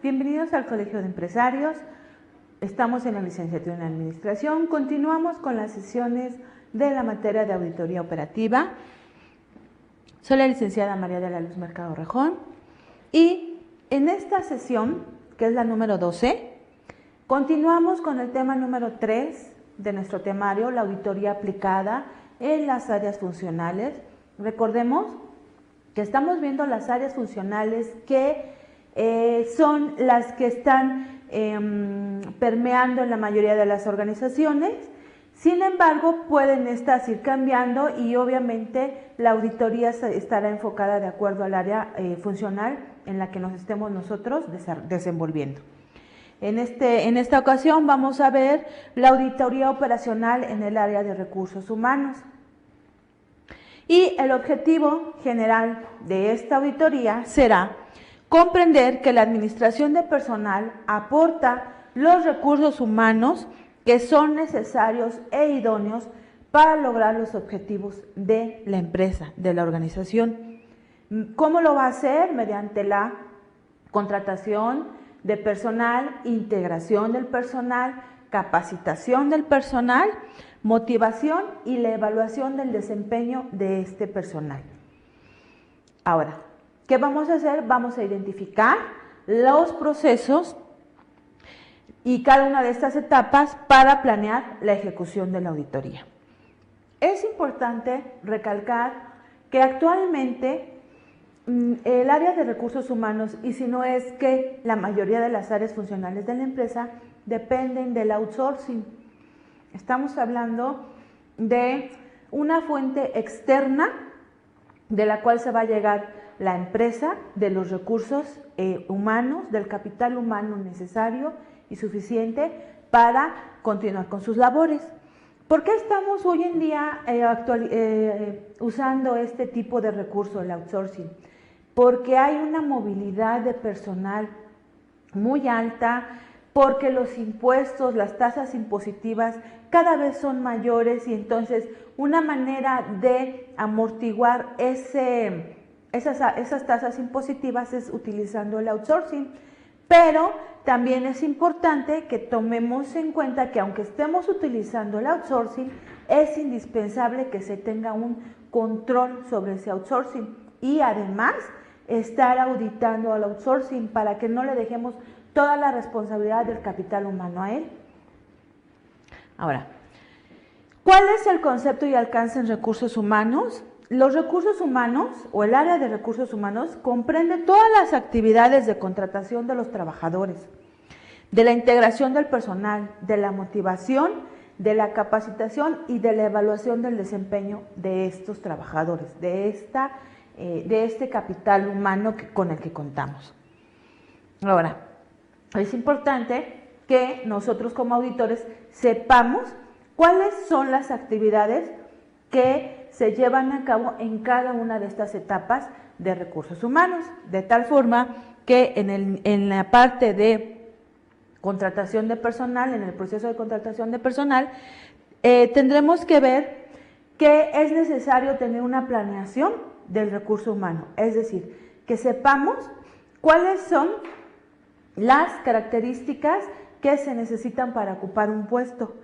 Bienvenidos al Colegio de Empresarios. Estamos en la licenciatura en Administración. Continuamos con las sesiones de la materia de auditoría operativa. Soy la licenciada María de la Luz Mercado Rejón y en esta sesión, que es la número 12, continuamos con el tema número 3 de nuestro temario, la auditoría aplicada en las áreas funcionales. Recordemos que estamos viendo las áreas funcionales que son las que están permeando en la mayoría de las organizaciones. Sin embargo, pueden estas ir cambiando y obviamente la auditoría estará enfocada de acuerdo al área funcional en la que nos estemos nosotros desenvolviendo. En esta ocasión vamos a ver la auditoría operacional en el área de recursos humanos. Y el objetivo general de esta auditoría será comprender que la administración de personal aporta los recursos humanos que son necesarios e idóneos para lograr los objetivos de la empresa, de la organización. ¿Cómo lo va a hacer? Mediante la contratación de personal, integración del personal, capacitación del personal, motivación y la evaluación del desempeño de este personal. Ahora, ¿qué vamos a hacer? Vamos a identificar los procesos y cada una de estas etapas para planear la ejecución de la auditoría. Es importante recalcar que actualmente el área de recursos humanos, y si no es que la mayoría de las áreas funcionales de la empresa, dependen del outsourcing. Estamos hablando de una fuente externa de la cual se va a llegar la empresa, de los recursos humanos, del capital humano necesario y suficiente para continuar con sus labores. ¿Por qué estamos hoy en día usando este tipo de recurso, el outsourcing? Porque hay una movilidad de personal muy alta, porque los impuestos, las tasas impositivas cada vez son mayores y entonces una manera de amortiguar esas tasas impositivas es utilizando el outsourcing. Pero también es importante que tomemos en cuenta que aunque estemos utilizando el outsourcing, es indispensable que se tenga un control sobre ese outsourcing y además estar auditando al outsourcing para que no le dejemos toda la responsabilidad del capital humano a él. Ahora, ¿cuál es el concepto y alcance en recursos humanos? Los recursos humanos o el área de recursos humanos comprende todas las actividades de contratación de los trabajadores, de la integración del personal, de la motivación, de la capacitación y de la evaluación del desempeño de estos trabajadores, de este capital humano con el que contamos. Ahora, es importante que nosotros como auditores sepamos cuáles son las actividades que se llevan a cabo en cada una de estas etapas de recursos humanos, de tal forma que en la parte de contratación de personal, en el proceso de contratación de personal, tendremos que ver que es necesario tener una planeación del recurso humano, es decir, que sepamos cuáles son las características que se necesitan para ocupar un puesto,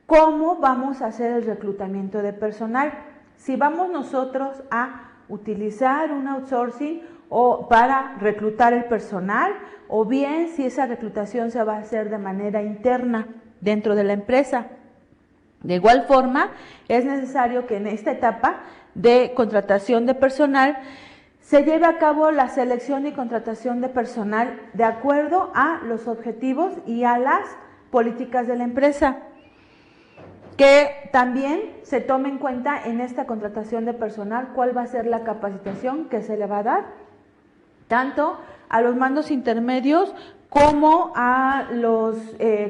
cómo vamos a hacer el reclutamiento de personal, si vamos nosotros a utilizar un outsourcing o para reclutar el personal, o bien si esa reclutación se va a hacer de manera interna dentro de la empresa. De igual forma, es necesario que en esta etapa de contratación de personal se lleve a cabo la selección y contratación de personal de acuerdo a los objetivos y a las políticas de la empresa. Que también se tome en cuenta en esta contratación de personal cuál va a ser la capacitación que se le va a dar, tanto a los mandos intermedios como a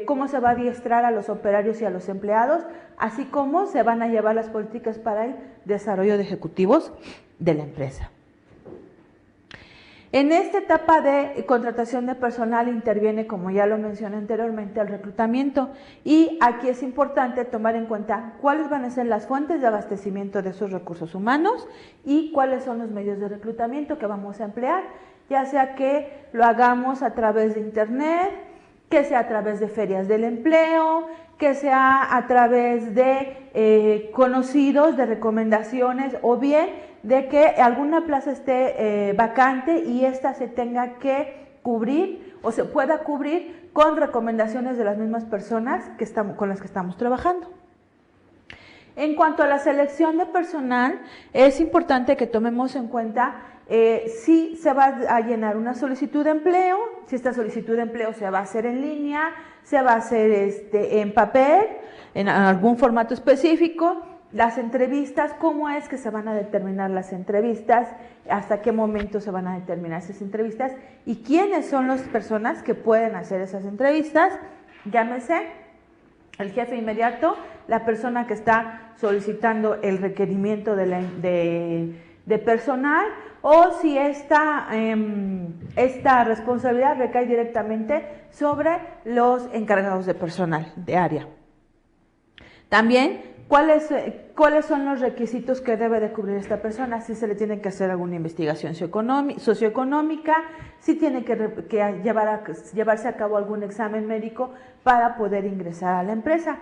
cómo se va a adiestrar a los operarios y a los empleados, así como se van a llevar las políticas para el desarrollo de ejecutivos de la empresa. En esta etapa de contratación de personal interviene, como ya lo mencioné anteriormente, el reclutamiento y aquí es importante tomar en cuenta cuáles van a ser las fuentes de abastecimiento de esos recursos humanos y cuáles son los medios de reclutamiento que vamos a emplear. ya sea que lo hagamos a través de internet, que sea a través de ferias del empleo, que sea a través de conocidos, de recomendaciones, o bien de que alguna plaza esté vacante y ésta se tenga que cubrir o se pueda cubrir con recomendaciones de las mismas personas con las que estamos trabajando. En cuanto a la selección de personal, es importante que tomemos en cuenta si se va a llenar una solicitud de empleo, si esta solicitud de empleo se va a hacer en línea, se va a hacer en papel, en algún formato específico, las entrevistas, cómo es que se van a determinar las entrevistas, hasta qué momento se van a determinar esas entrevistas y quiénes son las personas que pueden hacer esas entrevistas, llámese el jefe inmediato, la persona que está solicitando el requerimiento de personal, o si esta responsabilidad recae directamente sobre los encargados de personal de área. También, ¿cuáles son los requisitos que debe de cubrir esta persona? Si se le tiene que hacer alguna investigación socioeconómica, si tiene que llevarse a cabo algún examen médico para poder ingresar a la empresa.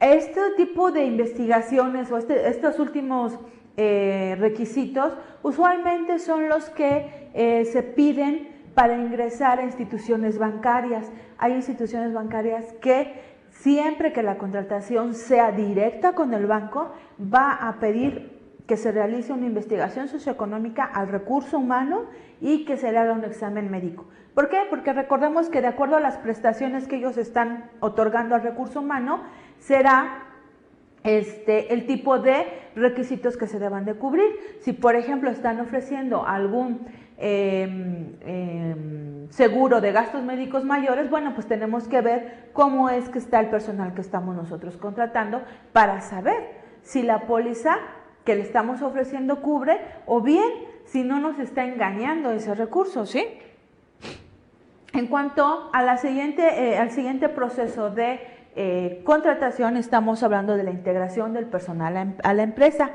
Este tipo de investigaciones o estos últimos requisitos usualmente son los que se piden para ingresar a instituciones bancarias. Hay instituciones bancarias que siempre que la contratación sea directa con el banco, va a pedir que se realice una investigación socioeconómica al recurso humano y que se le haga un examen médico. ¿Por qué? Porque recordemos que de acuerdo a las prestaciones que ellos están otorgando al recurso humano, será el tipo de requisitos que se deban de cubrir. Si, por ejemplo, están ofreciendo algún seguro de gastos médicos mayores, bueno, pues tenemos que ver cómo es que está el personal que estamos nosotros contratando para saber si la póliza que le estamos ofreciendo cubre o bien si no nos está engañando ese recurso, ¿sí? En cuanto a al siguiente proceso de contratación, estamos hablando de la integración del personal a la empresa.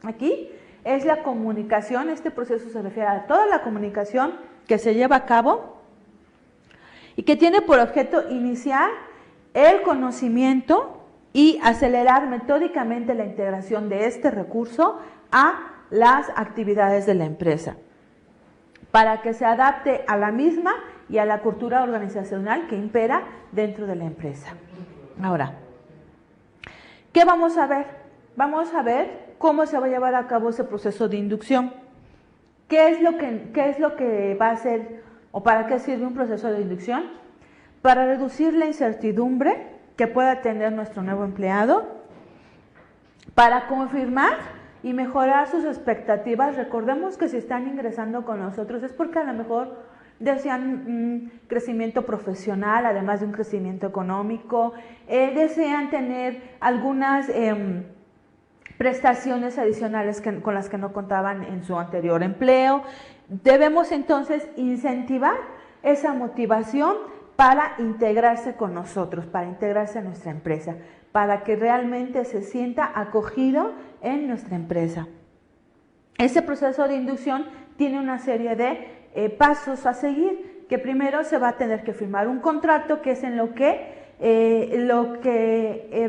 Aquí es la comunicación, este proceso se refiere a toda la comunicación que se lleva a cabo y que tiene por objeto iniciar el conocimiento y acelerar metódicamente la integración de este recurso a las actividades de la empresa, para que se adapte a la misma y a la cultura organizacional que impera dentro de la empresa. Ahora, ¿qué vamos a ver? Vamos a ver cómo se va a llevar a cabo ese proceso de inducción. ¿Qué es lo que va a hacer o para qué sirve un proceso de inducción? Para reducir la incertidumbre que pueda tener nuestro nuevo empleado, para confirmar y mejorar sus expectativas. Recordemos que si están ingresando con nosotros es porque a lo mejor desean un crecimiento profesional, además de un crecimiento económico, desean tener algunas prestaciones adicionales con las que no contaban en su anterior empleo. Debemos entonces incentivar esa motivación para integrarse con nosotros, para integrarse a nuestra empresa, para que realmente se sienta acogido en nuestra empresa. Ese proceso de inducción tiene una serie de pasos a seguir, que primero se va a tener que firmar un contrato, que es en lo que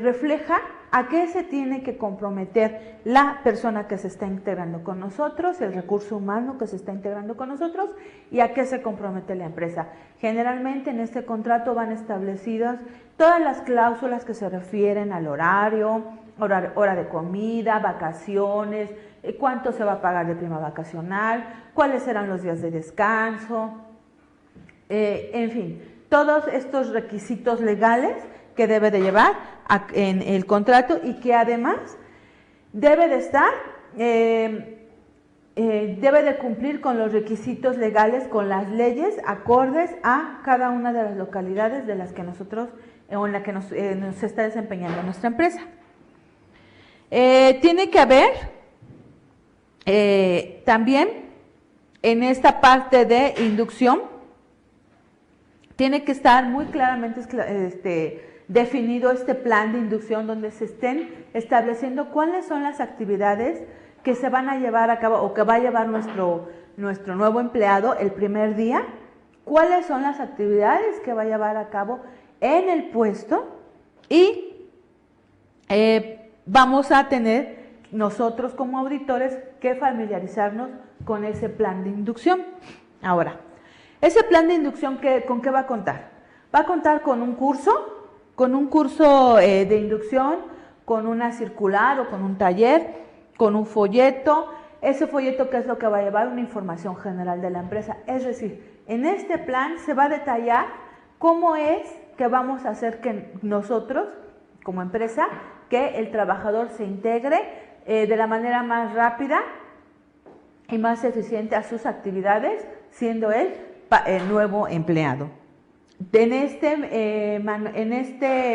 refleja a qué se tiene que comprometer la persona que se está integrando con nosotros, el recurso humano que se está integrando con nosotros, y a qué se compromete la empresa. Generalmente en este contrato van establecidas todas las cláusulas que se refieren al horario, hora de comida, vacaciones, cuánto se va a pagar de prima vacacional, cuáles serán los días de descanso, en fin, todos estos requisitos legales que debe de llevar en el contrato y que además debe de estar, debe de cumplir con los requisitos legales, con las leyes acordes a cada una de las localidades de las que nosotros, o en la que nos está desempeñando nuestra empresa. Tiene que haber también en esta parte de inducción, tiene que estar muy claramente definido este plan de inducción donde se estén estableciendo cuáles son las actividades que se van a llevar a cabo o que va a llevar nuestro nuestro nuevo empleado el primer día, cuáles son las actividades que va a llevar a cabo en el puesto y vamos a tener nosotros como auditores que familiarizarnos con ese plan de inducción. Ahora, ese plan de inducción, ¿con qué va a contar? Va a contar con un curso de inducción, con una circular o con un taller, con un folleto. Ese folleto, ¿qué es lo que va a llevar? Una información general de la empresa. Es decir, en este plan se va a detallar cómo es que vamos a hacer que nosotros, como empresa, que el trabajador se integre de la manera más rápida y más eficiente a sus actividades, siendo él el nuevo empleado. En este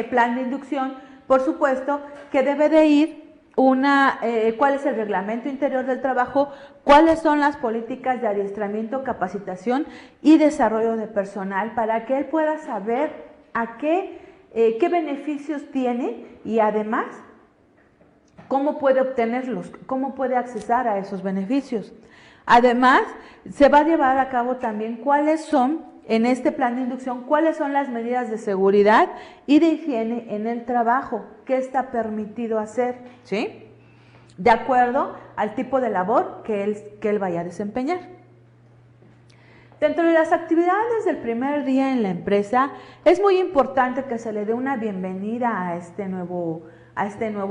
plan de inducción, por supuesto, que debe de ir cuál es el reglamento interior del trabajo, cuáles son las políticas de adiestramiento, capacitación y desarrollo de personal para que él pueda saber qué beneficios tiene y además cómo puede obtenerlos, cómo puede accesar a esos beneficios. Además, se va a llevar a cabo también en este plan de inducción, cuáles son las medidas de seguridad y de higiene en el trabajo, qué está permitido hacer, ¿sí? De acuerdo al tipo de labor que él vaya a desempeñar. Dentro de las actividades del primer día en la empresa, es muy importante que se le dé una bienvenida a este nuevo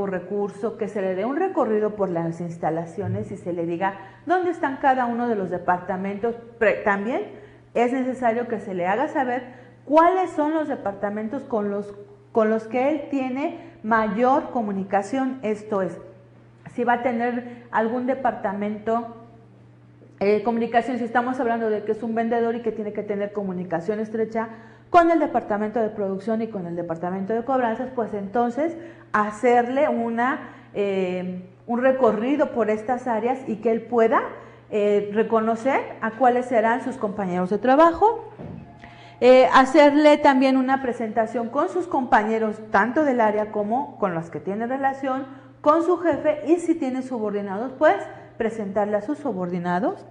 recurso, que se le dé un recorrido por las instalaciones y se le diga dónde están cada uno de los departamentos. También es necesario que se le haga saber cuáles son los departamentos con los que él tiene mayor comunicación. Esto es, si va a tener algún departamento comunicación, si estamos hablando de que es un vendedor y que tiene que tener comunicación estrecha con el departamento de producción y con el departamento de cobranzas, pues entonces hacerle un recorrido por estas áreas y que él pueda reconocer a cuáles serán sus compañeros de trabajo, hacerle también una presentación con sus compañeros, tanto del área como con los que tiene relación, con su jefe, y si tiene subordinados, pues presentarle a sus subordinados.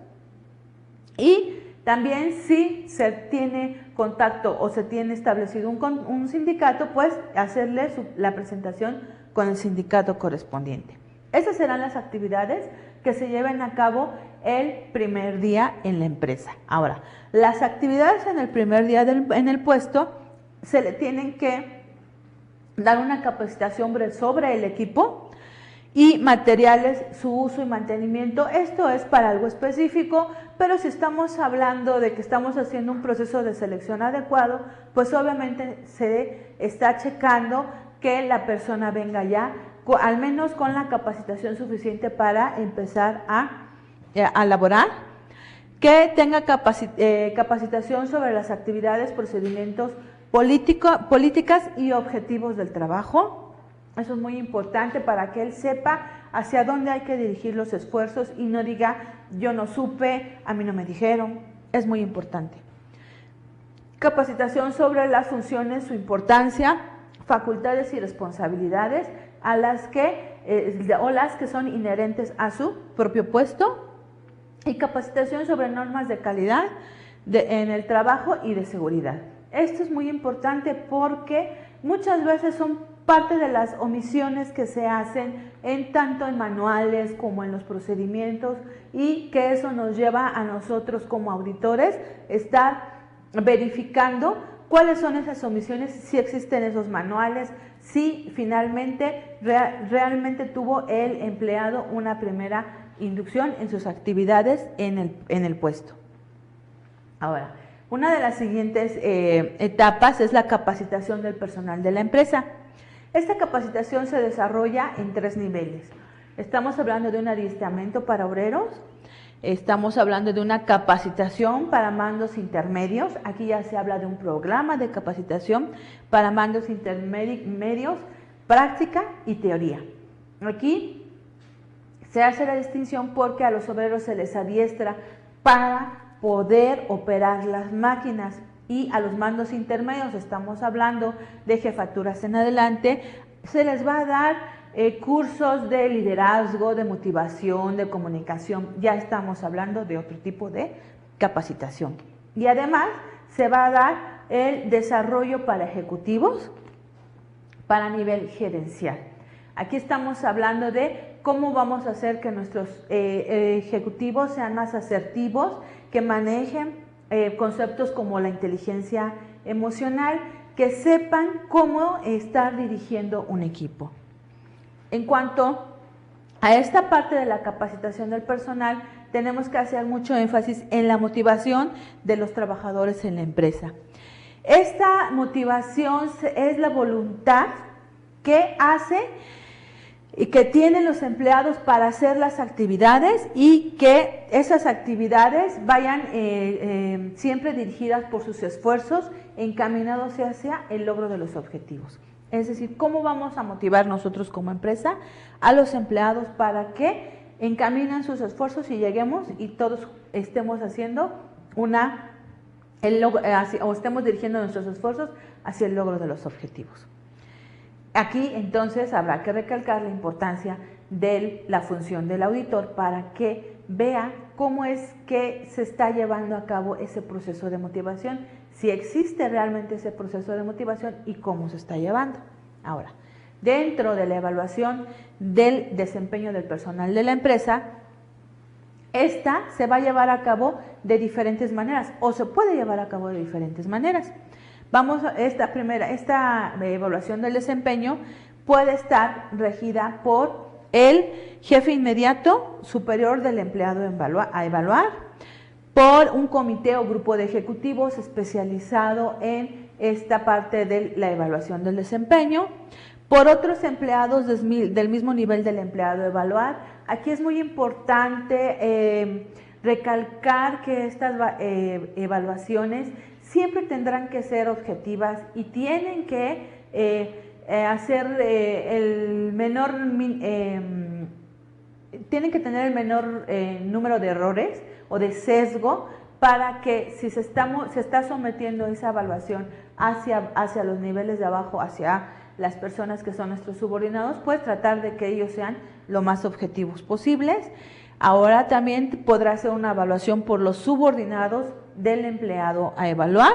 Y también si se tiene contacto o se tiene establecido un sindicato, pues hacerle la presentación con el sindicato correspondiente. Esas serán las actividades que se lleven a cabo el primer día en la empresa. Ahora, las actividades en el primer día en el puesto se le tienen que dar una capacitación sobre el equipo y materiales, su uso y mantenimiento. Esto es para algo específico, pero si estamos hablando de que estamos haciendo un proceso de selección adecuado, pues obviamente se está checando que la persona venga ya al menos con la capacitación suficiente para empezar a laborar, que tenga capacitación sobre las actividades, procedimientos, políticas y objetivos del trabajo. Eso es muy importante para que él sepa hacia dónde hay que dirigir los esfuerzos y no diga, yo no supe, a mí no me dijeron. Es muy importante. Capacitación sobre las funciones, su importancia, facultades y responsabilidades las que son inherentes a su propio puesto, y capacitación sobre normas de calidad en el trabajo y de seguridad. Esto es muy importante porque muchas veces son parte de las omisiones que se hacen tanto en manuales como en los procedimientos, y que eso nos lleva a nosotros como auditores estar verificando cuáles son esas omisiones, si existen esos manuales, si finalmente realmente tuvo el empleado una primera inducción en sus actividades en el puesto. Ahora, una de las siguientes etapas es la capacitación del personal de la empresa. Esta capacitación se desarrolla en 3 niveles. Estamos hablando de un adiestramiento para obreros, estamos hablando de una capacitación para mandos intermedios. Aquí ya se habla de un programa de capacitación para mandos intermedios, práctica y teoría. Aquí se hace la distinción porque a los obreros se les adiestra para poder operar las máquinas, y a los mandos intermedios estamos hablando de jefaturas en adelante, se les va a dar cursos de liderazgo, de motivación, de comunicación. Ya estamos hablando de otro tipo de capacitación. Y además se va a dar el desarrollo para ejecutivos, para nivel gerencial. Aquí estamos hablando de cómo vamos a hacer que nuestros ejecutivos sean más asertivos, que manejen conceptos como la inteligencia emocional, que sepan cómo estar dirigiendo un equipo. En cuanto a esta parte de la capacitación del personal, tenemos que hacer mucho énfasis en la motivación de los trabajadores en la empresa. Esta motivación es la voluntad que hace y que tienen los empleados para hacer las actividades y que esas actividades vayan siempre dirigidas por sus esfuerzos, encaminados hacia el logro de los objetivos. Es decir, ¿cómo vamos a motivar nosotros como empresa a los empleados para que encaminen sus esfuerzos y lleguemos y todos estemos haciendo o estemos dirigiendo nuestros esfuerzos hacia el logro de los objetivos? Aquí entonces habrá que recalcar la importancia de la función del auditor para que vea cómo es que se está llevando a cabo ese proceso de motivación, si existe realmente ese proceso de motivación y cómo se está llevando. Ahora, dentro de la evaluación del desempeño del personal de la empresa, esta se va a llevar a cabo de diferentes maneras o se puede llevar a cabo de diferentes maneras. Esta evaluación del desempeño puede estar regida por el jefe inmediato superior del empleado a evaluar, por un comité o grupo de ejecutivos especializado en esta parte de la evaluación del desempeño, por otros empleados del mismo nivel del empleado a evaluar. Aquí es muy importante recalcar que estas evaluaciones siempre tendrán que ser objetivas y tienen que tienen que tener el menor número de errores o de sesgo para que si se está sometiendo esa evaluación hacia los niveles de abajo, hacia las personas que son nuestros subordinados, pues tratar de que ellos sean lo más objetivos posibles. Ahora también podrá ser una evaluación por los subordinados del empleado a evaluar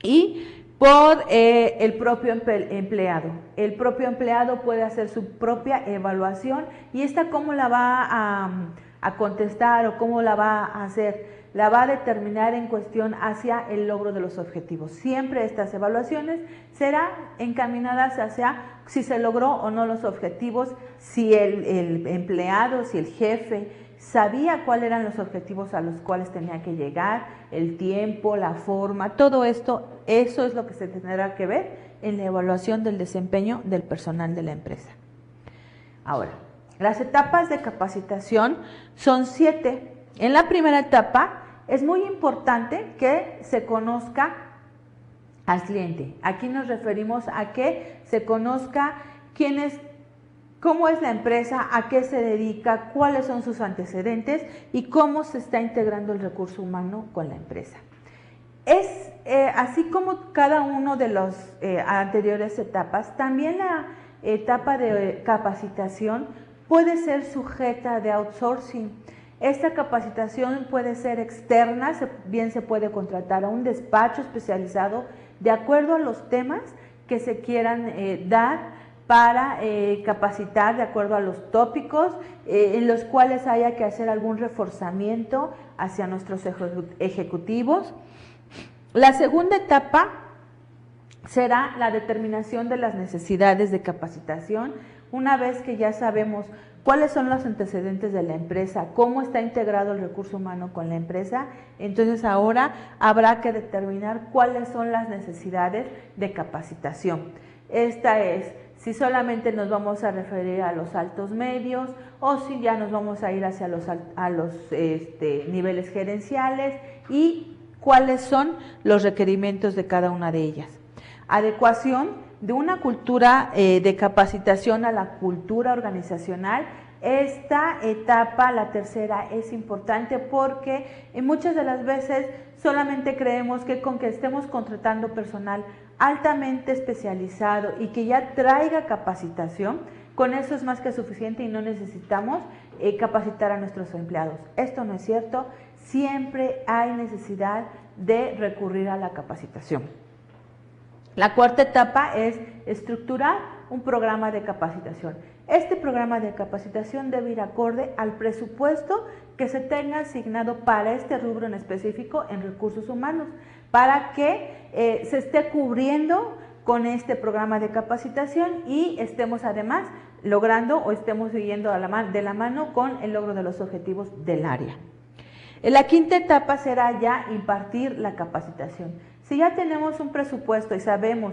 y por el propio empleado. El propio empleado puede hacer su propia evaluación y esta cómo la va a contestar o cómo la va a hacer, la va a determinar en cuestión hacia el logro de los objetivos. Siempre estas evaluaciones serán encaminadas hacia si se logró o no los objetivos, si el empleado, si el jefe sabía cuáles eran los objetivos a los cuales tenía que llegar, el tiempo, la forma, todo esto, eso es lo que se tendrá que ver en la evaluación del desempeño del personal de la empresa. Ahora, las etapas de capacitación son 7. En la primera etapa es muy importante que se conozca al cliente. Aquí nos referimos a que se conozca cómo es la empresa, a qué se dedica, cuáles son sus antecedentes y cómo se está integrando el recurso humano con la empresa. Así como cada uno de las anteriores etapas, también la etapa de capacitación puede ser sujeta de outsourcing. Esta capacitación puede ser externa, bien se puede contratar a un despacho especializado de acuerdo a los temas que se quieran dar para capacitar de acuerdo a los tópicos en los cuales haya que hacer algún reforzamiento hacia nuestros ejecutivos. La segunda etapa será la determinación de las necesidades de capacitación. Una vez que ya sabemos cuáles son los antecedentes de la empresa, cómo está integrado el recurso humano con la empresa, entonces ahora habrá que determinar cuáles son las necesidades de capacitación. Esta es si solamente nos vamos a referir a los altos medios o si ya nos vamos a ir hacia los niveles gerenciales y cuáles son los requerimientos de cada una de ellas. Adecuación de una cultura de capacitación a la cultura organizacional. Esta etapa, la tercera, es importante porque muchas de las veces solamente creemos que con que estemos contratando personal altamente especializado y que ya traiga capacitación, con eso es más que suficiente y no necesitamos capacitar a nuestros empleados. Esto no es cierto, siempre hay necesidad de recurrir a la capacitación. La cuarta etapa es estructurar un programa de capacitación. Este programa de capacitación debe ir acorde al presupuesto que se tenga asignado para este rubro en específico en recursos humanos, para que se esté cubriendo con este programa de capacitación y estemos además logrando o estemos siguiendo de la mano con el logro de los objetivos del área. La quinta etapa será ya impartir la capacitación. Si ya tenemos un presupuesto y sabemos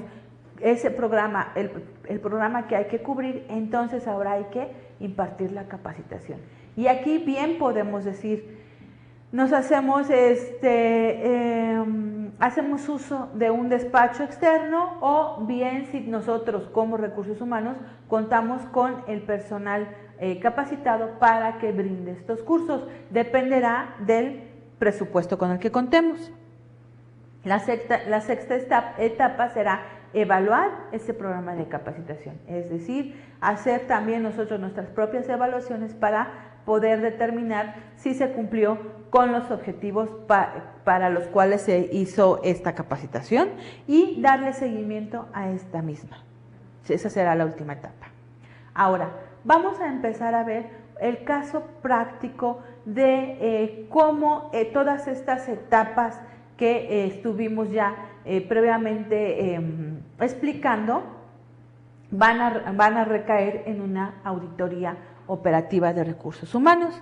ese programa, el programa que hay que cubrir, entonces ahora hay que impartir la capacitación. Y aquí bien podemos decir, nos hacemos uso de un despacho externo o bien si nosotros como recursos humanos contamos con el personal capacitado para que brinde estos cursos. Dependerá del presupuesto con el que contemos. La sexta etapa será evaluar ese programa de capacitación, es decir, hacer también nosotros nuestras propias evaluaciones para poder determinar si se cumplió con los objetivos para los cuales se hizo esta capacitación y darle seguimiento a esta misma. Esa será la última etapa. Ahora, vamos a empezar a ver el caso práctico de cómo todas estas etapas que estuvimos ya previamente explicando van a recaer en una auditoría operativa de recursos humanos.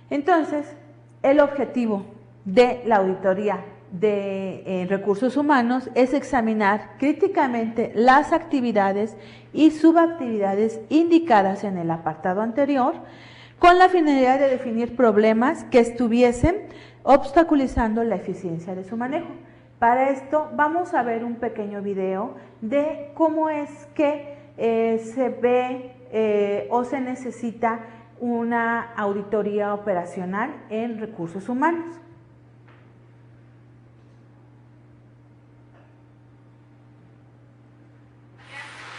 Entonces, el objetivo de la auditoría de recursos humanos es examinar críticamente las actividades y subactividades indicadas en el apartado anterior con la finalidad de definir problemas que estuviesen obstaculizando la eficiencia de su manejo. Para esto vamos a ver un pequeño video de cómo es que se ve o se necesita una auditoría operacional en recursos humanos.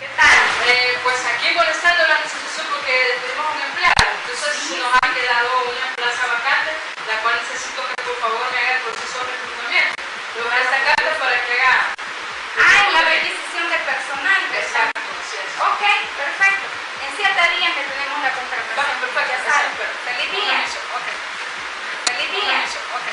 ¿Qué tal? Pues aquí molestando la institución porque tenemos un empleado. Entonces nos ha quedado una plaza vacante, la cual necesito que por favor me haga el proceso de reclutamiento. Le voy a dar esta carta para que haga. La requisición de personal. Exacto, así es. Ok, perfecto. En 7 días que tenemos la contratación. Bueno, perfecto, Ya saben. perfecto. Feliz día. Ok. Feliz día. Ok.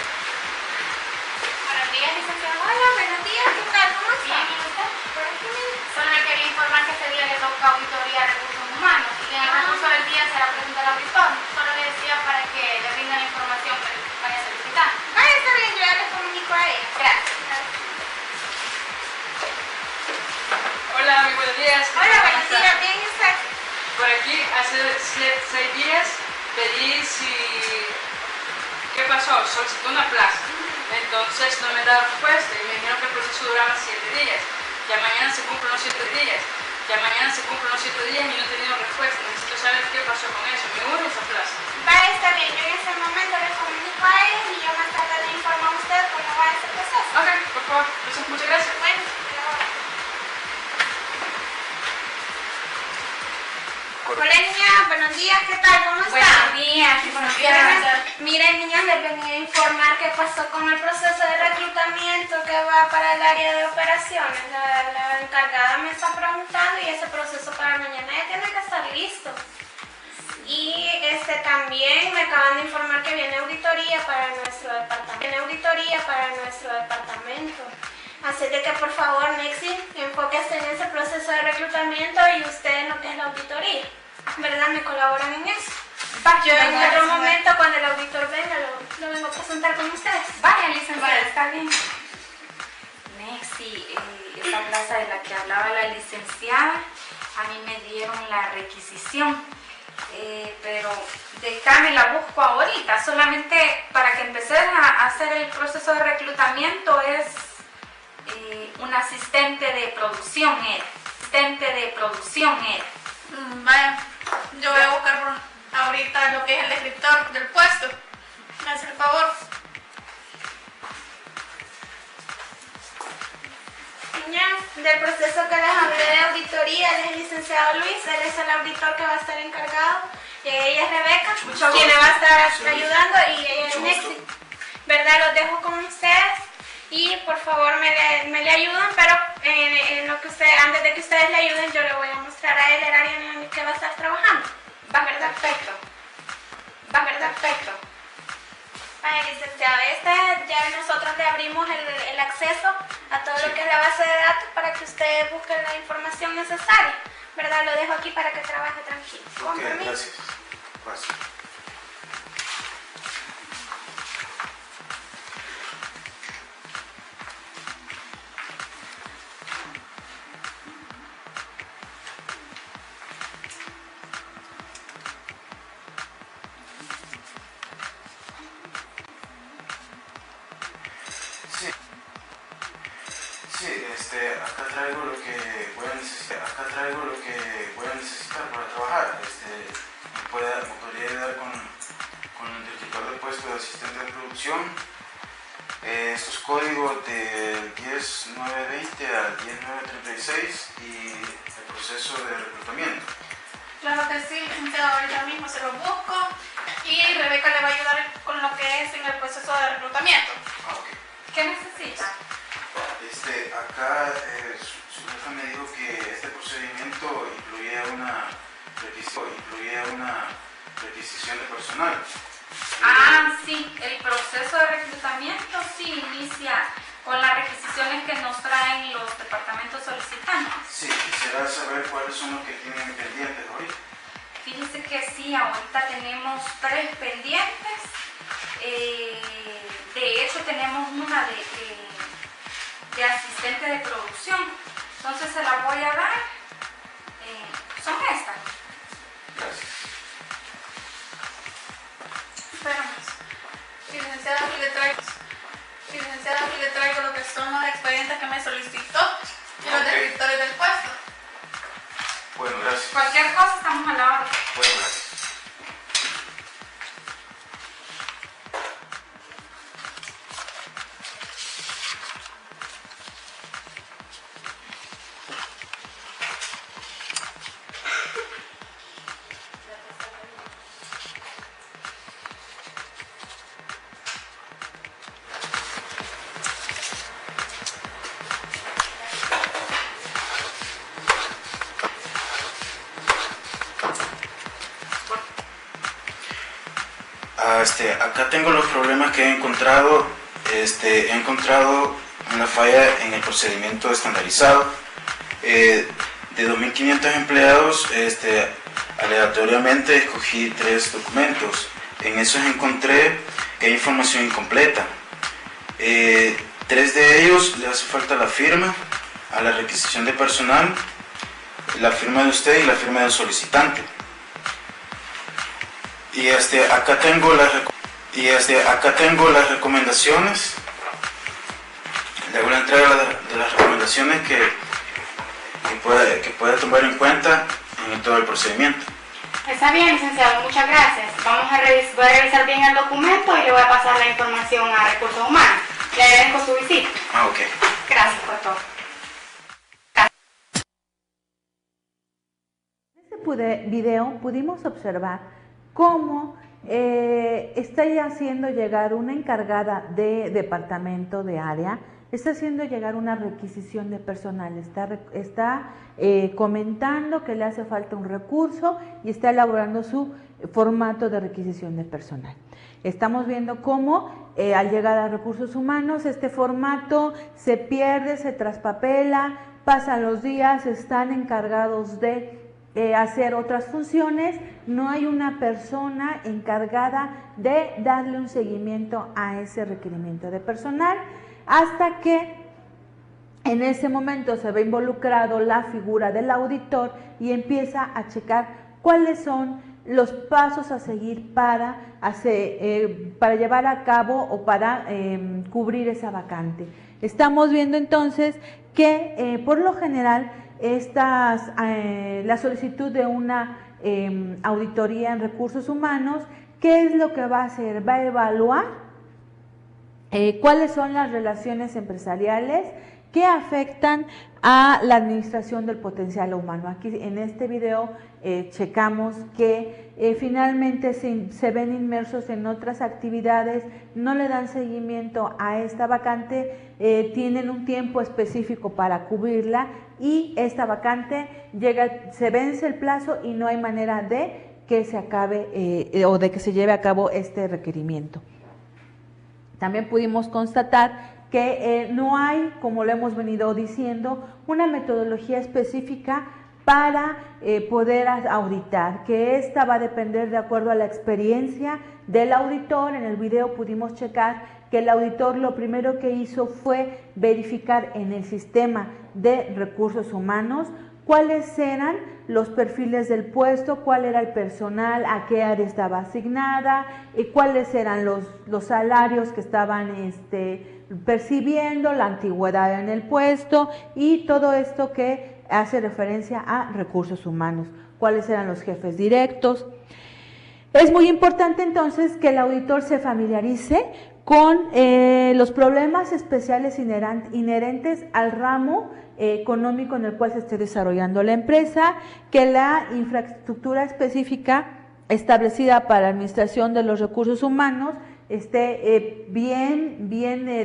Buenos días, licenciado. Hola, buenos días. ¿Qué tal? ¿Cómo está? Bien, ¿y usted? Por aquí bien. Solo le quería informar que este día le toca auditoría de recursos humanos y en el recurso del día se la presenta el auditor. Solo le decía para que le brinda la información que vaya solicitando. Está bien, yo ya le comunico a ella. Gracias. Hola, muy buenos días. Hola, buenos días. Bien, ¿y usted? Por aquí hace 6 días pedí ¿qué pasó? Solicité una plaza. Entonces no me daban respuesta y me dijeron que el proceso duraba 7 días. Ya mañana se cumplen los 7 días. Ya mañana se cumplen los 7 días y no he tenido respuesta. Necesito saber qué pasó con eso. Me urge esa plaza. Está bien. Yo en ese momento le comunico a él y yo más tarde le informo a usted cómo va ese proceso. Ok, por favor. Muchas gracias. Bueno, hola niñas, buenos días, ¿qué tal? ¿Cómo están? Buenos días. Miren niñas, les venía a informar qué pasó con el proceso de reclutamiento que va para el área de operaciones. La encargada me está preguntando y ese proceso para mañana ya tiene que estar listo. Y también me acaban de informar que viene auditoría para nuestro departamento. Así de que por favor, Nexi, enfóquese en ese proceso de reclutamiento y usted en lo que es la auditoría. ¿Verdad? ¿Me colaboran en eso? Yo en otro momento, cuando el auditor venga, lo vengo a presentar con ustedes. Vaya, licenciada, está bien. Nexi, esta plaza de la que hablaba la licenciada, a mí me dieron la requisición, pero déjame la busco ahorita, solamente para que empeces a hacer el proceso de reclutamiento es un asistente de producción, Vaya, yo voy a buscar ahorita lo que es el descriptor del puesto. Me hace el favor. Muñoz. Del proceso que les hablé de auditoría, él es el licenciado Luis, él es el auditor que va a estar encargado. Y ella es Rebeca, quien le va a estar ayudando, y ella es Nexi. ¿Verdad? Los dejo con ustedes y por favor me le ayudan, pero en lo que antes de que ustedes le ayuden, yo le voy a mostrar a él el área en el que va a estar trabajando. Va perfecto. Va perfecto. Vaya, licenciado, ya nosotros le abrimos el acceso a todo lo que es la base de datos para que usted busque la información necesaria. ¿Verdad? Lo dejo aquí para que trabaje tranquilo. Con permiso. Gracias. Gracias. Acá traigo lo que voy a necesitar. Para trabajar. Me podría ayudar con el descriptor del puesto de asistente de producción. Estos códigos del 10920 al 10936 y el proceso de reclutamiento. Claro que sí, licenciado, ahorita mismo se los busco y Rebeca le va a ayudar con lo que es en el proceso de reclutamiento. Okay. ¿Qué necesita? Acá su jefa me dijo que este procedimiento incluía una requisición de personal. Sí, el proceso de reclutamiento sí inicia con las requisiciones que nos traen los departamentos solicitantes. Sí, quisiera saber cuáles son los que tienen pendientes ahorita. Fíjese que sí, ahorita tenemos 3 pendientes. De hecho, tenemos una de asistente de producción. Entonces se la voy a dar. Son estas. Gracias. Esperamos. Licenciado, aquí le traigo lo que son los expedientes que me solicitó y los descriptores del puesto. Bueno, gracias. Cualquier cosa estamos a la hora. Bueno, gracias. Acá tengo los problemas que he encontrado. He encontrado una falla en el procedimiento estandarizado. De 2.500 empleados, aleatoriamente escogí 3 documentos. En esos encontré que hay información incompleta. 3 de ellos le hace falta la firma a la requisición de personal, la firma de usted y la firma del solicitante. Y acá tengo las recomendaciones. Le hago la entrega de las recomendaciones que puede tomar en cuenta en todo el procedimiento. Está bien, licenciado, muchas gracias. Voy a revisar bien el documento y le voy a pasar la información a Recursos Humanos. Le agradezco su visita. Ok. Gracias por todo. En este video pudimos observar cómo está ya haciendo llegar una encargada de departamento de área, está haciendo llegar una requisición de personal, está comentando que le hace falta un recurso y está elaborando su formato de requisición de personal. Estamos viendo cómo al llegar a recursos humanos este formato se pierde, se traspapela, pasan los días, están encargados de hacer otras funciones, no hay una persona encargada de darle un seguimiento a ese requerimiento de personal, hasta que en ese momento se ve involucrado la figura del auditor y empieza a checar cuáles son los pasos a seguir para llevar a cabo o para cubrir esa vacante. Estamos viendo entonces que por lo general la solicitud de una auditoría en recursos humanos, ¿qué es lo que va a hacer? Va a evaluar cuáles son las relaciones empresariales que afectan a la administración del potencial humano. Aquí en este video checamos que finalmente se ven inmersos en otras actividades, no le dan seguimiento a esta vacante, tienen un tiempo específico para cubrirla y esta vacante se vence el plazo y no hay manera de que se acabe o de que se lleve a cabo este requerimiento. También pudimos constatar que no hay, como lo hemos venido diciendo, una metodología específica para poder auditar, que esta va a depender de acuerdo a la experiencia del auditor. En el video pudimos checar que el auditor lo primero que hizo fue verificar en el sistema de recursos humanos cuáles eran los perfiles del puesto, cuál era el personal, a qué área estaba asignada, cuáles eran los salarios que estaban percibiendo, la antigüedad en el puesto y todo esto que hace referencia a recursos humanos, cuáles eran los jefes directos. Es muy importante entonces que el auditor se familiarice con los problemas especiales inherentes al ramo económico en el cual se esté desarrollando la empresa, que la infraestructura específica establecida para la administración de los recursos humanos esté bien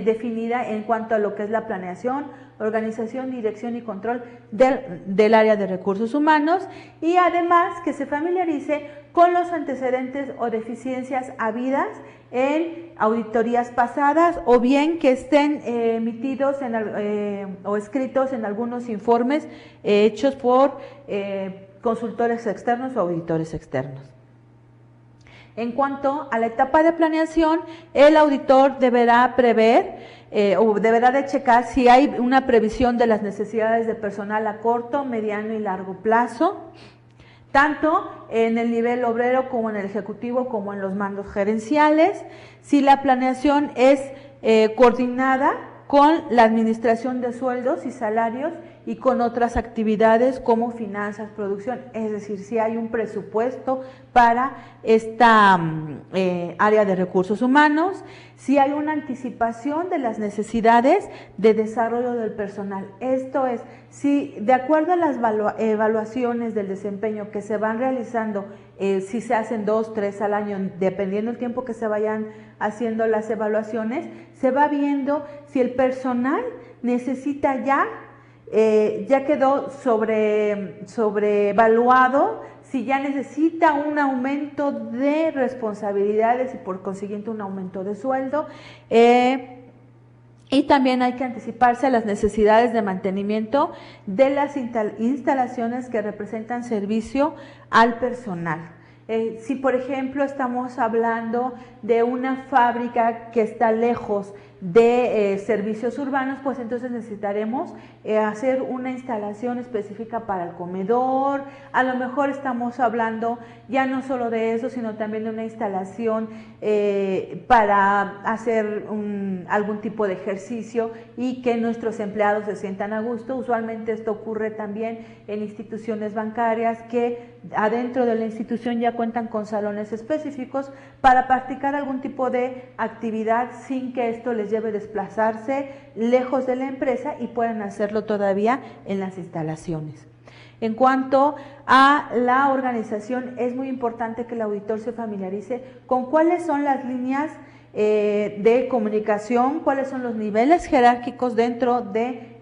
definida en cuanto a lo que es la planeación, organización, dirección y control del área de recursos humanos, y además que se familiarice con los antecedentes o deficiencias habidas en auditorías pasadas o bien que estén emitidos o escritos en algunos informes hechos por consultores externos o auditores externos. En cuanto a la etapa de planeación, el auditor deberá prever o deberá de checar si hay una previsión de las necesidades de personal a corto, mediano y largo plazo, tanto en el nivel obrero como en el ejecutivo como en los mandos gerenciales, si la planeación es coordinada con la administración de sueldos y salarios y con otras actividades como finanzas, producción, es decir, si hay un presupuesto para esta área de recursos humanos, si hay una anticipación de las necesidades de desarrollo del personal. Esto es, si de acuerdo a las evaluaciones del desempeño que se van realizando, si se hacen 2, 3 al año, dependiendo del tiempo que se vayan haciendo las evaluaciones, se va viendo si el personal necesita ya quedó sobrevaluado, si ya necesita un aumento de responsabilidades y por consiguiente un aumento de sueldo, y también hay que anticiparse a las necesidades de mantenimiento de las instalaciones que representan servicio al personal. Si por ejemplo estamos hablando de una fábrica que está lejos de servicios urbanos, pues entonces necesitaremos hacer una instalación específica para el comedor. A lo mejor estamos hablando ya no solo de eso, sino también de una instalación para hacer algún tipo de ejercicio y que nuestros empleados se sientan a gusto. Usualmente esto ocurre también en instituciones bancarias que adentro de la institución ya cuentan con salones específicos para practicar algún tipo de actividad sin que esto les lleve a desplazarse lejos de la empresa y puedan hacerlo todavía en las instalaciones. En cuanto a la organización, es muy importante que el auditor se familiarice con cuáles son las líneas de comunicación, cuáles son los niveles jerárquicos dentro del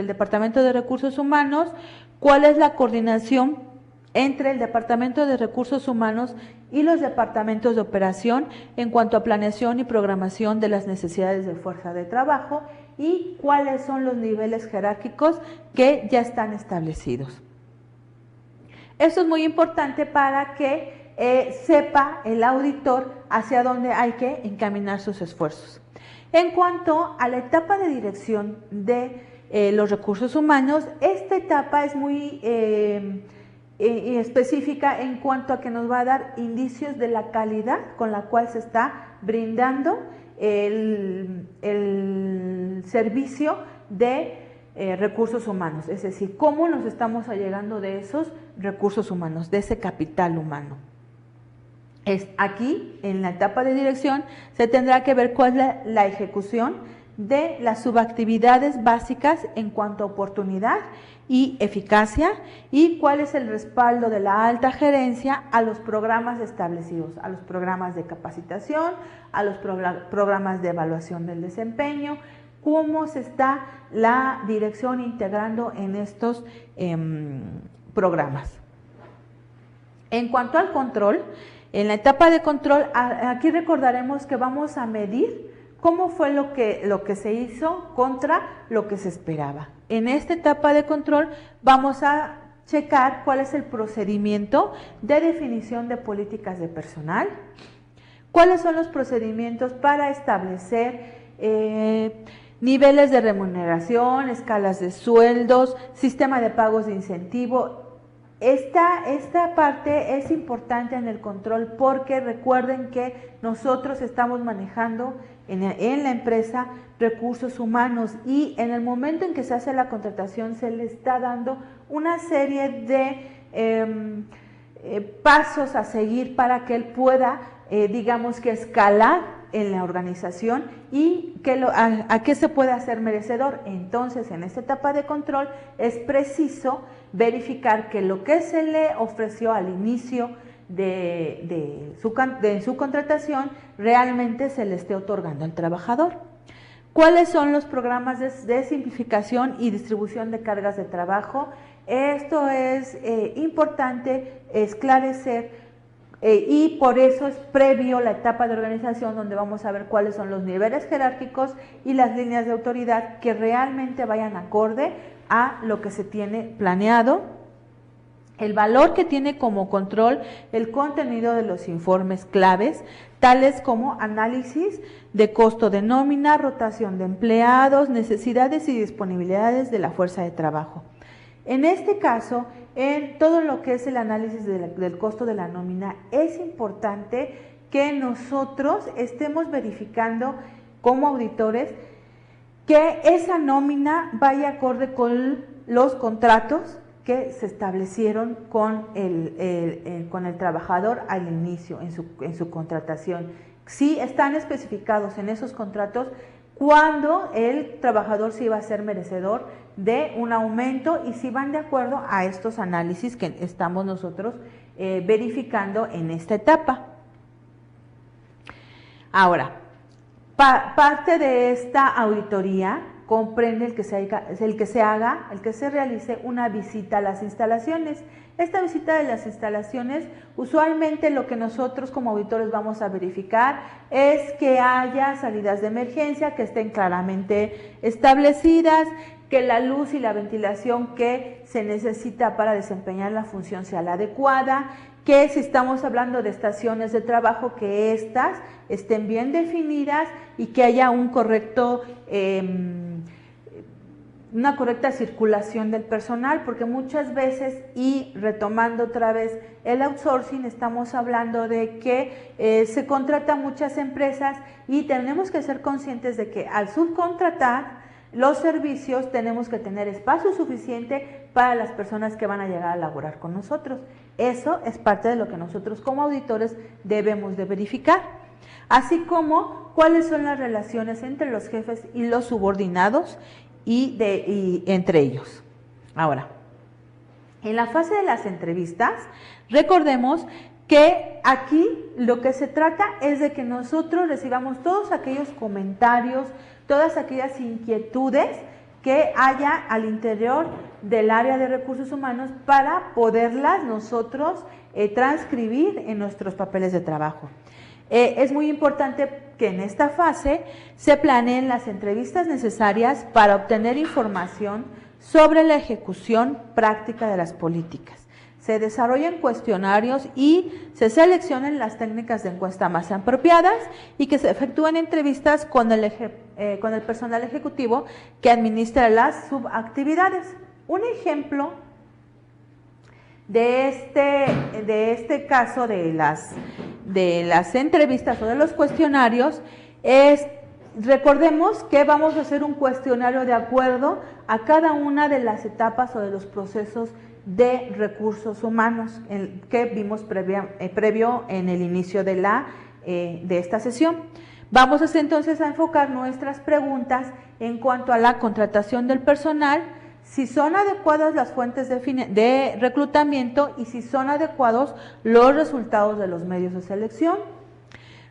Departamento de Recursos Humanos, cuál es la coordinación entre el Departamento de Recursos Humanos y los departamentos de operación en cuanto a planeación y programación de las necesidades de fuerza de trabajo y cuáles son los niveles jerárquicos que ya están establecidos. Esto es muy importante para que sepa el auditor hacia dónde hay que encaminar sus esfuerzos. En cuanto a la etapa de dirección de los recursos humanos, esta etapa es muy específica en cuanto a que nos va a dar indicios de la calidad con la cual se está brindando el servicio de recursos humanos, es decir, cómo nos estamos allegando de esos recursos humanos, de ese capital humano. Aquí, en la etapa de dirección, se tendrá que ver cuál es la ejecución de las subactividades básicas en cuanto a oportunidad y eficacia, y cuál es el respaldo de la alta gerencia a los programas establecidos, a los programas de capacitación, a los programas de evaluación del desempeño, cómo se está la dirección integrando en estos programas. En cuanto al control, en la etapa de control, aquí recordaremos que vamos a medir cómo fue lo que se hizo contra lo que se esperaba. En esta etapa de control vamos a checar cuál es el procedimiento de definición de políticas de personal, cuáles son los procedimientos para establecer niveles de remuneración, escalas de sueldos, sistema de pagos de incentivo. Esta parte es importante en el control porque recuerden que nosotros estamos manejando en la empresa recursos humanos, y en el momento en que se hace la contratación se le está dando una serie de pasos a seguir para que él pueda, digamos que escalar en la organización y que a qué se puede hacer merecedor. Entonces, en esta etapa de control es preciso verificar que lo que se le ofreció al inicio de su contratación realmente se le esté otorgando al trabajador. ¿Cuáles son los programas de simplificación y distribución de cargas de trabajo? Esto es importante esclarecer y por eso es previo la etapa de organización, donde vamos a ver cuáles son los niveles jerárquicos y las líneas de autoridad que realmente vayan acorde a lo que se tiene planeado, el valor que tiene como control el contenido de los informes claves, tales como análisis de costo de nómina, rotación de empleados, necesidades y disponibilidades de la fuerza de trabajo. En este caso, en todo lo que es el análisis del costo de la nómina, es importante que nosotros estemos verificando como auditores que esa nómina vaya acorde con los contratos que se establecieron con el trabajador al inicio, en su contratación. Si están especificados en esos contratos cuándo el trabajador se iba a ser merecedor de un aumento y si van de acuerdo a estos análisis que estamos nosotros verificando en esta etapa. Ahora, parte de esta auditoría comprende el que se realice una visita a las instalaciones. Esta visita de las instalaciones, usualmente lo que nosotros como auditores vamos a verificar es que haya salidas de emergencia, que estén claramente establecidas, que la luz y la ventilación que se necesita para desempeñar la función sea la adecuada, que si estamos hablando de estaciones de trabajo, que éstas estén bien definidas y que haya una correcta circulación del personal, porque muchas veces, y retomando otra vez el outsourcing, estamos hablando de que se contratan muchas empresas y tenemos que ser conscientes de que al subcontratar los servicios tenemos que tener espacio suficiente para las personas que van a llegar a laborar con nosotros. Eso es parte de lo que nosotros como auditores debemos de verificar, así como cuáles son las relaciones entre los jefes y los subordinados y entre ellos. Ahora, en la fase de las entrevistas, recordemos que aquí lo que se trata es de que nosotros recibamos todos aquellos comentarios, todas aquellas inquietudes que haya al interior del área de recursos humanos para poderlas nosotros transcribir en nuestros papeles de trabajo. Es muy importante que en esta fase se planeen las entrevistas necesarias para obtener información sobre la ejecución práctica de las políticas. Se desarrollen cuestionarios y se seleccionen las técnicas de encuesta más apropiadas y que se efectúen entrevistas con el personal ejecutivo que administra las subactividades. Un ejemplo de este caso de las entrevistas o de los cuestionarios es, recordemos que vamos a hacer un cuestionario de acuerdo a cada una de las etapas o de los procesos de recursos humanos que vimos previo en el inicio de esta sesión. Vamos entonces a enfocar nuestras preguntas en cuanto a la contratación del personal, si son adecuadas las fuentes de reclutamiento y si son adecuados los resultados de los medios de selección.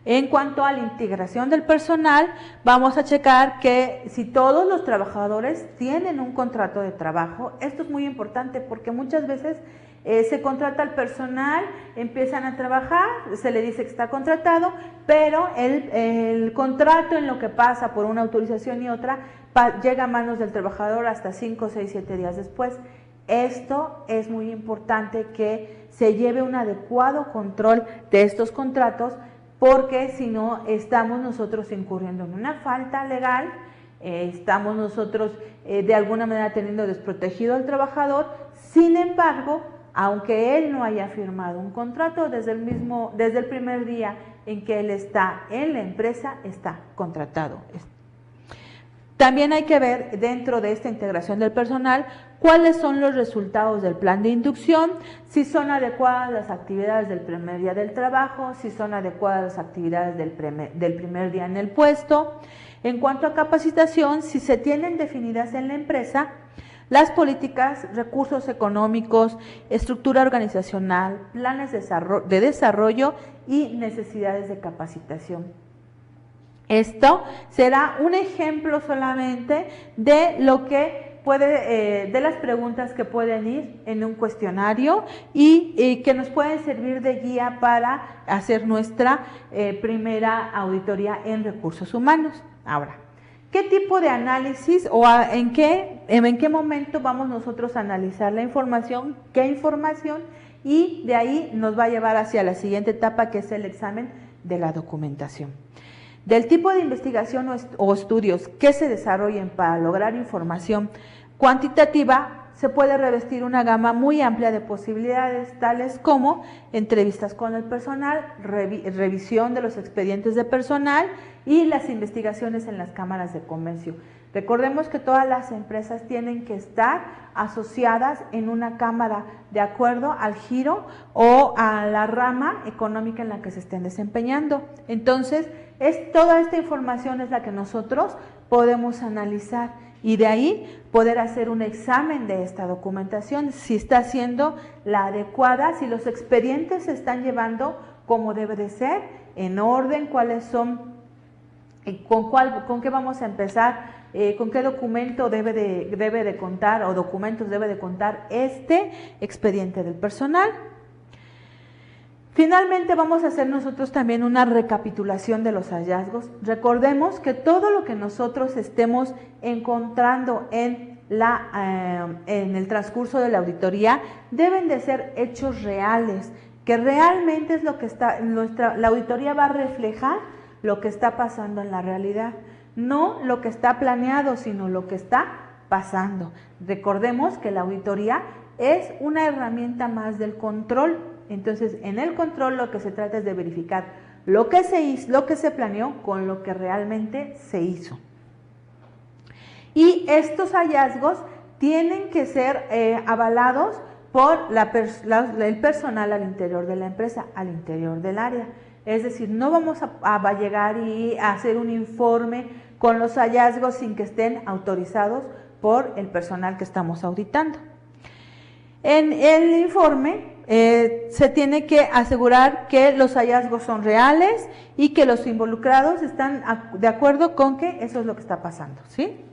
En cuanto a la integración del personal, vamos a checar que si todos los trabajadores tienen un contrato de trabajo. Esto es muy importante porque muchas veces se contrata al personal, empiezan a trabajar, se le dice que está contratado, pero el contrato en lo que pasa por una autorización y otra llega a manos del trabajador hasta 5, 6, 7 días después. Esto es muy importante que se lleve un adecuado control de estos contratos, porque si no estamos nosotros incurriendo en una falta legal, estamos nosotros de alguna manera teniendo desprotegido al trabajador. Sin embargo, aunque él no haya firmado un contrato, desde el primer día en que él está en la empresa, está contratado. También hay que ver dentro de esta integración del personal cuáles son los resultados del plan de inducción, si son adecuadas las actividades del primer día del trabajo, si son adecuadas las actividades del primer día en el puesto. En cuanto a capacitación, si se tienen definidas en la empresa las políticas, recursos económicos, estructura organizacional, planes de desarrollo y necesidades de capacitación. Esto será un ejemplo solamente de lo que de las preguntas que pueden ir en un cuestionario y que nos pueden servir de guía para hacer nuestra primera auditoría en recursos humanos. Ahora, ¿qué tipo de análisis o en qué momento vamos nosotros a analizar la información? ¿Qué información? Y de ahí nos va a llevar hacia la siguiente etapa, que es el examen de la documentación. Del tipo de investigación o estudios que se desarrollen para lograr información cuantitativa, se puede revestir una gama muy amplia de posibilidades, tales como entrevistas con el personal, revisión de los expedientes de personal y las investigaciones en las cámaras de comercio. Recordemos que todas las empresas tienen que estar asociadas en una cámara de acuerdo al giro o a la rama económica en la que se estén desempeñando. Entonces, toda esta información es la que nosotros podemos analizar y de ahí poder hacer un examen de esta documentación, si está siendo la adecuada, si los expedientes se están llevando como debe de ser, en orden, cuáles son, con qué vamos a empezar, con qué documento debe de contar o documentos debe de contar este expediente del personal. Finalmente vamos a hacer nosotros también una recapitulación de los hallazgos. Recordemos que todo lo que nosotros estemos encontrando en el transcurso de la auditoría deben de ser hechos reales, que realmente es lo que la auditoría va a reflejar lo que está pasando en la realidad, no lo que está planeado, sino lo que está pasando. Recordemos que la auditoría es una herramienta más del control. Entonces, en el control lo que se trata es de verificar lo que se hizo, lo que se planeó con lo que realmente se hizo. Y estos hallazgos tienen que ser avalados por el personal al interior de la empresa, al interior del área. Es decir, no vamos a llegar y a hacer un informe con los hallazgos sin que estén autorizados por el personal que estamos auditando. En el informe se tiene que asegurar que los hallazgos son reales y que los involucrados están de acuerdo con que eso es lo que está pasando, ¿sí?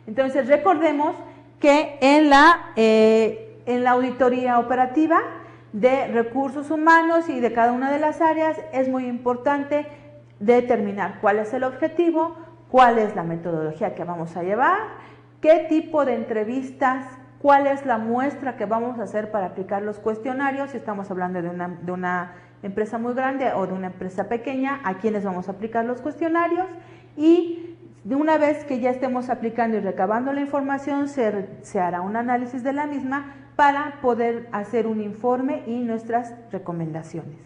Entonces, recordemos que en la auditoría operativa de recursos humanos y de cada una de las áreas es muy importante determinar cuál es el objetivo, cuál es la metodología que vamos a llevar, qué tipo de entrevistas, cuál es la muestra que vamos a hacer para aplicar los cuestionarios, si estamos hablando de una empresa muy grande o de una empresa pequeña, a quiénes vamos a aplicar los cuestionarios, y de una vez que ya estemos aplicando y recabando la información, se hará un análisis de la misma para poder hacer un informe y nuestras recomendaciones.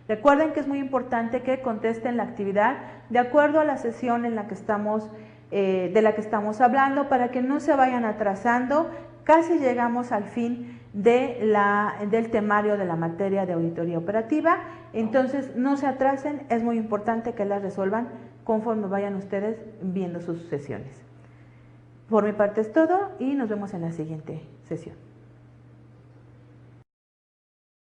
Recuerden que es muy importante que contesten la actividad de acuerdo a la sesión en la que de la que estamos hablando, para que no se vayan atrasando. Casi llegamos al fin del temario de la materia de auditoría operativa. Entonces, no se atrasen, es muy importante que las resuelvan conforme vayan ustedes viendo sus sesiones. Por mi parte es todo y nos vemos en la siguiente sesión.